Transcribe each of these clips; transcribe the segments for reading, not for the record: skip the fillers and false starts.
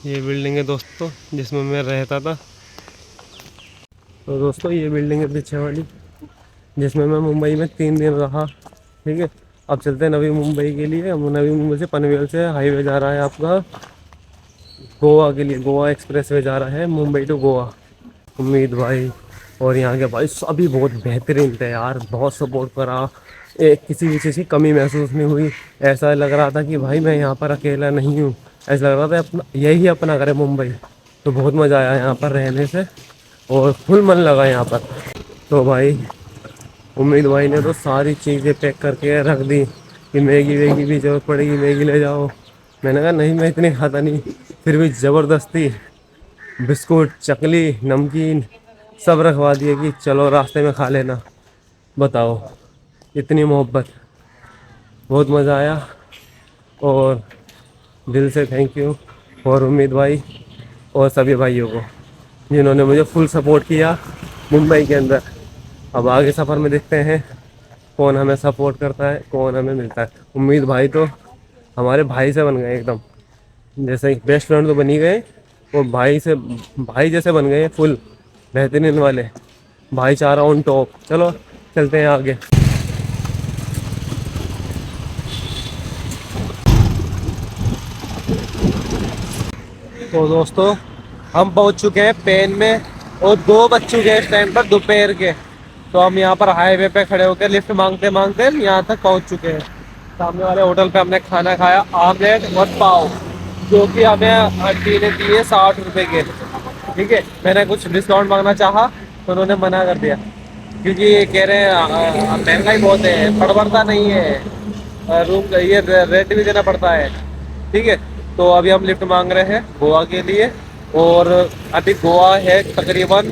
ये बिल्डिंग है दोस्तों जिसमें मैं रहता था। तो दोस्तों ये बिल्डिंग है पीछे वाली जिसमें मैं मुंबई में 3 दिन रहा। ठीक है, अब चलते हैं नवी मुंबई के लिए। हम नवी मुंबई से पनवेल से हाईवे जा रहा है आपका गोवा के लिए। गोवा एक्सप्रेस वे जा रहा है मुंबई टू गोवा। उम्मीद भाई और यहाँ के भाई सभी बहुत बेहतरीन थे यार, बहुत सपोर्ट करा। एक किसी भी चीज़ की कमी महसूस नहीं हुई। ऐसा लग रहा था कि भाई मैं यहाँ पर अकेला नहीं हूँ। ऐसा लग रहा था अपना यही अपना घर है मुंबई। तो बहुत मज़ा आया यहाँ पर रहने से और फुल मन लगा यहाँ पर। तो भाई उम्मीद भाई ने तो सारी चीज़ें पैक करके रख दी कि मैगी वैगी भी जरूरत पड़ेगी मैगी ले जाओ। मैंने कहा नहीं मैं इतनी खाता नहीं, फिर भी ज़बरदस्ती बिस्कुट चकली नमकीन सब रखवा दिए कि चलो रास्ते में खा लेना। बताओ इतनी मोहब्बत, बहुत मज़ा आया। और दिल से थैंक यू और उम्मीद भाई और सभी भाइयों को जिन्होंने मुझे फुल सपोर्ट किया मुंबई के अंदर। अब आगे सफ़र में देखते हैं कौन हमें सपोर्ट करता है कौन हमें मिलता है। उम्मीद भाई तो हमारे भाई से बन गए एकदम, जैसे बेस्ट फ्रेंड तो बन ही गए और भाई से भाई जैसे बन गए फुल बेहतरीन वाले। भाईचारा ऑन टॉप। चलो चलते हैं आगे। तो दोस्तों हम पहुंच चुके हैं पेन में और 2 बज चुके हैं इस टाइम पर दोपहर के। तो हम यहाँ पर हाईवे पे खड़े होकर लिफ्ट मांगते मांगते यहाँ तक पहुँच चुके हैं। सामने वाले होटल पे हमने खाना खाया आमलेट और पाव, जो कि हमें आंटी ने दिए 60 रुपये के। ठीक है, मैंने कुछ डिस्काउंट मांगना चाहा तो उन्होंने मना कर दिया क्योंकि ये कह रहे हैं महंगाई बहुत है, बढ़ता नहीं है रूम, ये रेंट भी देना पड़ता है। ठीक है, तो अभी हम लिफ्ट मांग रहे हैं गोवा के लिए और अभी गोवा है तकरीबन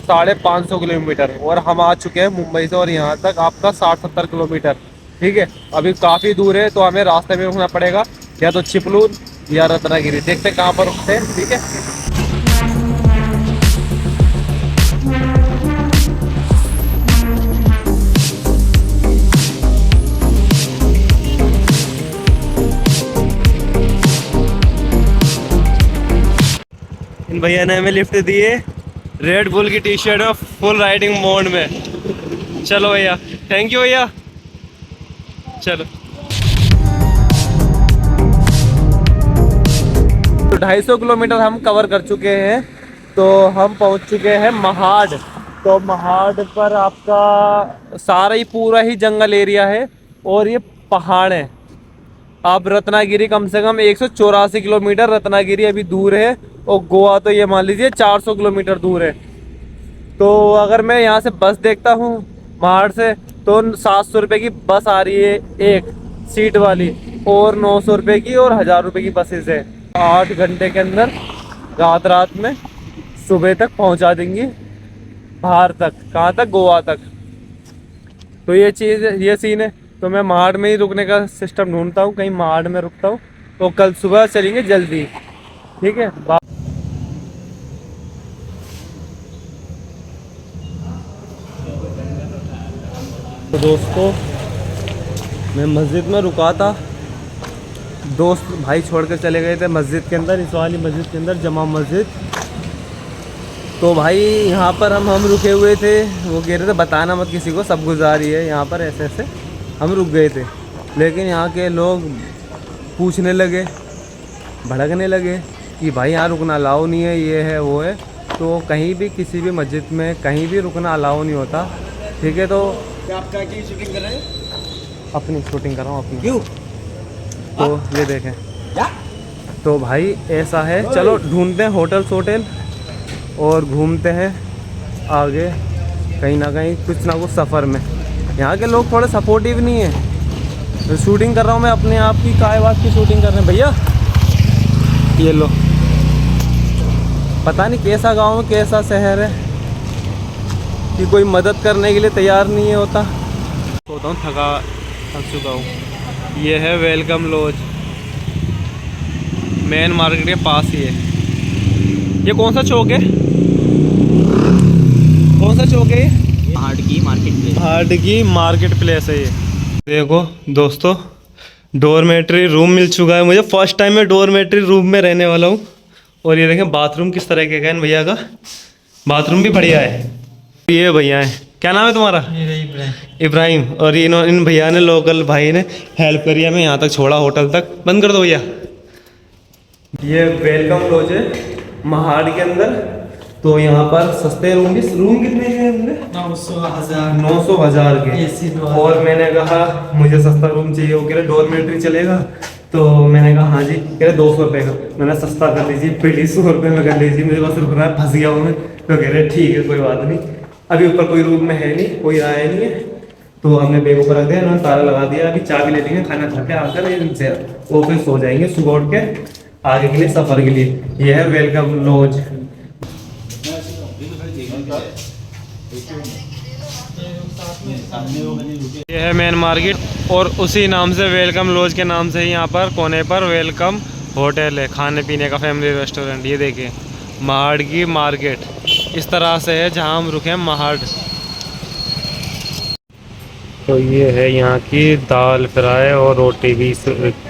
550 किलोमीटर और हम आ चुके हैं मुंबई से और यहाँ तक आपका 60-70 किलोमीटर। ठीक है, अभी काफ़ी दूर है तो हमें रास्ते में रुकना पड़ेगा या तो चिपलून या रत्नागिरी, देखते हैं कहाँ पर रुकते हैं। ठीक है, इन भैया ने हमें लिफ्ट दिए रेड बुल की टी शर्ट में फुल राइडिंग मोड में। चलो भैया, थैंक यू भैया। चलो तो 250 किलोमीटर हम कवर कर चुके हैं। तो हम पहुंच चुके हैं महाड। तो महाड पर आपका सारा ही पूरा ही जंगल एरिया है और ये पहाड़ है। अब रत्नागिरी कम से कम 184 किलोमीटर रत्नागिरी अभी दूर है और गोवा तो ये मान लीजिए 400 किलोमीटर दूर है। तो अगर मैं यहाँ से बस देखता हूँ महाड़ से तो 700 रुपये की बस आ रही है एक सीट वाली और 900 रुपये की और 1000 रुपये की बसेस है। 8 घंटे के अंदर रात में सुबह तक पहुँचा देंगी बाहर तक, कहाँ तक, गोवा तक। तो ये चीज़ ये सीन है। तो मैं महाड़ में ही रुकने का सिस्टम ढूंढता हूँ, कहीं महाड़ में रुकता हूँ तो कल सुबह चलेंगे जल्दी। ठीक है, तो दोस्तों मैं मस्जिद में रुका था, दोस्त भाई छोड़ कर चले गए थे मस्जिद के अंदर, इस वाली मस्जिद के अंदर जमा मस्जिद। तो भाई यहाँ पर हम रुके हुए थे, वो कह रहे थे बताना मत किसी को, सब गुजारी है यहाँ पर, ऐसे ऐसे हम रुक गए थे। लेकिन यहाँ के लोग पूछने लगे, भड़कने लगे कि भाई यहाँ रुकना अलाउ नहीं है, ये है वो है। तो कहीं भी किसी भी मस्जिद में कहीं भी रुकना अलाउ नहीं होता। ठीक है, तो आप क्या की शूटिंग कर रहे हैं? अपनी शूटिंग कर रहा हूँ अपनी। क्यों? तो ये देखें, क्या? तो भाई ऐसा है, चलो ढूंढते हैं होटल और घूमते हैं आगे कहीं ना कहीं कुछ ना कुछ सफ़र में। यहाँ के लोग थोड़े सपोर्टिव नहीं है। तो शूटिंग कर रहा हूँ मैं अपने आप की, काय बात की शूटिंग कर रहे हैं भैया। ये लो, पता नहीं कैसा गांव है कैसा शहर है कि कोई मदद करने के लिए तैयार नहीं है होता। सोता हूँ, थक चुका हूँ। ये है वेलकम लॉज, मेन मार्केट के पास ही है। ये कौन सा चौक है, कौन सा चौक है? हार्डकी मार्केट प्लेस। हार्डकी मार्केट प्लेस है ये। देखो दोस्तों, डोरमेट्री रूम मिल चुका है मुझे। फर्स्ट टाइम मैं डोरमेट्री रूम में रहने वाला हूँ और ये देखें बाथरूम किस तरह के का है इन भैया का, बाथरूम भी बढ़िया है। ये भैया है, क्या नाम है तुम्हारा? इब्राहिम। और इन भैया ने, लोकल भाई ने हेल्प करी हमें यहाँ तक छोड़ा, होटल तक। बंद कर दो भैया। ये वेलकम लॉज है महाड़ के अंदर। तो यहाँ पर सस्ते रूम कितने के हैं? 900,000 के। और मैंने कहा मुझे सस्ता रूम चाहिए, वो कह रहे डॉर्मेट्री चलेगा। तो मैंने कहा हाँ जी, कह रहे 200 रुपये का। मैंने सस्ता कर लीजिए प्लीज, 100 रुपये में कर लीजिए, मुझे बस रुक रहा है, फंस गया हूँ मैं। तो कह रहे ठीक है कोई बात नहीं। अभी ऊपर कोई रूम में है नहीं, कोई आया नहीं है, तो हमने बेग ऊपर रख दिया, उन्होंने ताला लगा दिया। अभी चाबी ले लेंगे, खाना खा के आकर इनसे वो फिर सो जाएंगे सुबह उठ के आगे के लिए सफर के लिए। यह है वेलकम लॉज। ये है मेन मार्केट, और उसी नाम से वेलकम लॉज के नाम से ही यहाँ पर कोने पर वेलकम होटल है, खाने पीने का फैमिली रेस्टोरेंट। ये देखिए महाड़ की मार्केट इस तरह से है जहाँ हम रुके हैं महाड़। तो ये है यहाँ की दाल फ्राई और रोटी,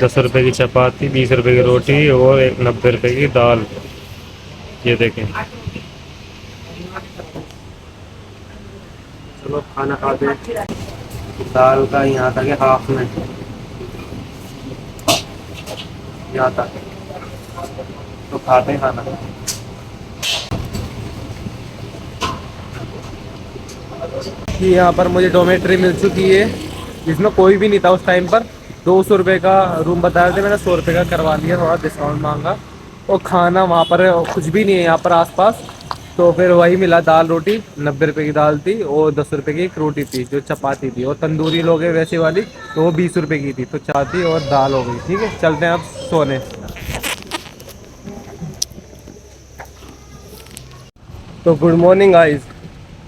10 रुपये की चपाती, 20 रुपये की रोटी और 90 रुपये की दाल। ये देखें। चलो खाना खाते हैं। दाल का यहाँ तक है हाफ में, यहाँ तक, तो खाते हैं खाना। यहाँ पर मुझे डोमेट्री मिल चुकी है जिसमें कोई भी नहीं था उस टाइम पर। 200 रुपये का रूम बताए थे, मैंने 100 रुपये का करवा लिया, थोड़ा डिस्काउंट मांगा। और खाना वहाँ पर कुछ भी नहीं है यहाँ पर आसपास, तो फिर वही मिला दाल रोटी। 90 रुपये की दाल थी और 10 रुपये की एक रोटी थी जो चपाती थी। और तंदूरी लोग है वैसे वाली, तो वो 20 रुपये की थी। तो चाय और दाल हो गई। ठीक है, चलते हैं अब सोने। तो गुड मॉर्निंग गाइस,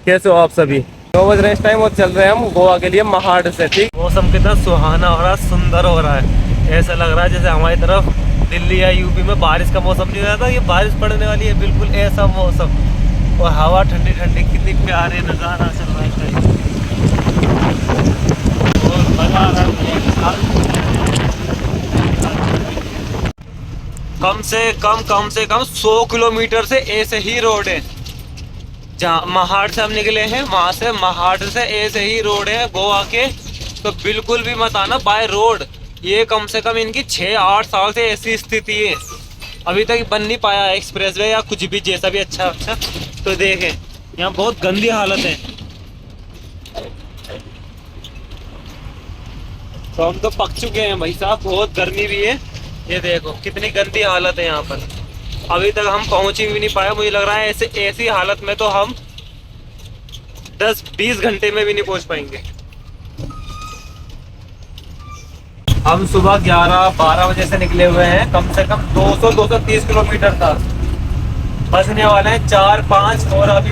कैसे हो आप सभी? 9 बज रहे हैं इस टाइम और चल रहे हैं हम गोवा के लिए महाड़ से। ठीक, मौसम कितना सुहाना हो रहा है, सुंदर हो रहा है। ऐसा लग रहा है जैसे हमारी तरफ दिल्ली या यूपी में बारिश का मौसम नहीं रहता, ये बारिश पड़ने वाली है, बिल्कुल ऐसा मौसम। और हवा ठंडी ठंडी, कितनी प्यारे नज़ारा चल रहा है। और मज़ा आ रहा है। कम से कम 100 किलोमीटर से ऐसे ही रोड है। जहाँ महाड़ से हम निकले हैं, वहाँ से महाड़ से ऐसे ही रोड है गोवा के। तो बिल्कुल भी मत आना बाय रोड। ये कम से कम इनकी 6-8 साल से ऐसी स्थिति है, अभी तक बन नहीं पाया एक्सप्रेसवे या कुछ भी जैसा भी अच्छा। तो देखें यहाँ बहुत गंदी हालत है। तो हम तो पक चुके हैं भाई साहब, बहुत गर्मी भी है। ये देखो कितनी गंदी हालत है यहाँ पर। अभी तक हम पहुँच ही भी नहीं पाया। मुझे लग रहा है ऐसी हालत में तो हम 10-20 घंटे में भी नहीं पहुँच पाएंगे। हम सुबह 11-12 बजे से निकले हुए हैं। कम से कम 200-230 किलोमीटर था। बचने वाले हैं 4-5 और अभी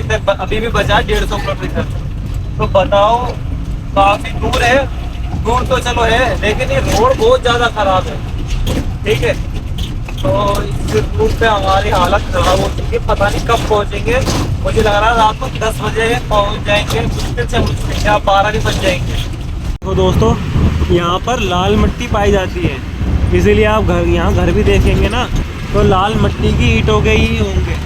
भी बचा 150 किलोमीटर। तो बताओ, काफी दूर है। दूर तो चलो है, लेकिन ये रोड बहुत ज्यादा खराब है। ठीक है, तो इस रूट पे हमारी हालत खराब हो चुकी है। पता नहीं कब पहुंचेंगे। मुझे लग रहा है रात को 10 बजे पहुंच जाएंगे, मुश्किल से मुश्किल या 12 भी बज जाएंगे। तो दोस्तों, यहाँ पर लाल मिट्टी पाई जाती है, इसीलिए आप यहाँ घर भी देखेंगे ना तो लाल मिट्टी की ईंटों के ही होंगे।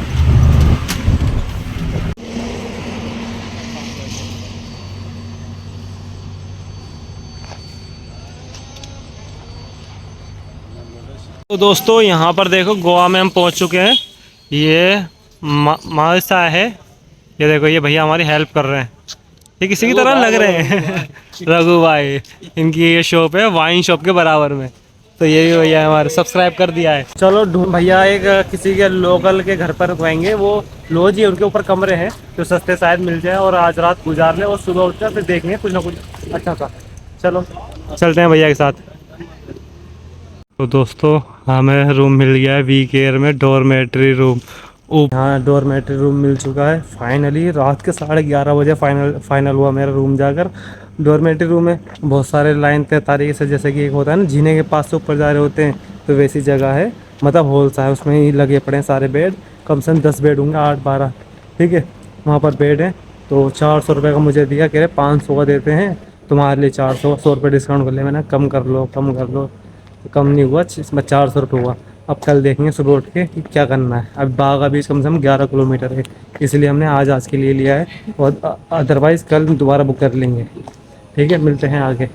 तो दोस्तों, यहाँ पर देखो गोवा में हम पहुँच चुके हैं। ये मालसा है। ये देखो, ये भैया हमारी हेल्प कर रहे हैं। ये किसी की तरह लग रहे हैं रघु भाई। इनकी ये शॉप है वाइन शॉप के बराबर में। तो ये भी भैया हमारे सब्सक्राइब कर दिया है। चलो भैया एक किसी के लोकल के घर पर रुकवाएंगे। वो लॉज ही उनके ऊपर कमरे हैं जो सस्ते शायद मिल जाए, और आज रात गुजार ले और सुबह उठकर फिर देखेंगे कुछ ना कुछ अच्छा सा। चलो चलते हैं भैया के साथ। तो दोस्तों, हमें रूम मिल गया है वी केयर में, डॉर्मेट्री रूम। हाँ, डॉर्मेट्री रूम मिल चुका है फाइनली। रात के 11:30 बजे फाइनल हुआ मेरा रूम जाकर। डॉर्मेट्री रूम में बहुत सारे लाइन तय तरीके से, जैसे कि एक होता है ना जीने के पास से ऊपर जा रहे होते हैं, तो वैसी जगह है। मतलब हॉल सा है, उसमें ही लगे पड़े हैं सारे बेड। कम से कम 10 बेड होंगे, 8-12। ठीक है, वहाँ पर बेड है। तो 400 रुपये का मुझे दिया, कह रहे 500 का देते हैं तुम्हारे लिए। 400 100 रुपये डिस्काउंट कर ले मैंने, कम कर लो कम कर लो। तो कम नहीं हुआ, इसमें 400 रुपये हुआ। अब कल देखेंगे सुबह उठ के कि क्या करना है। अब बाघा बीच कम से कम 11 किलोमीटर है, इसलिए हमने आज के लिए लिया है, और अदरवाइज़ कल दोबारा बुक कर लेंगे। ठीक है, मिलते हैं आगे।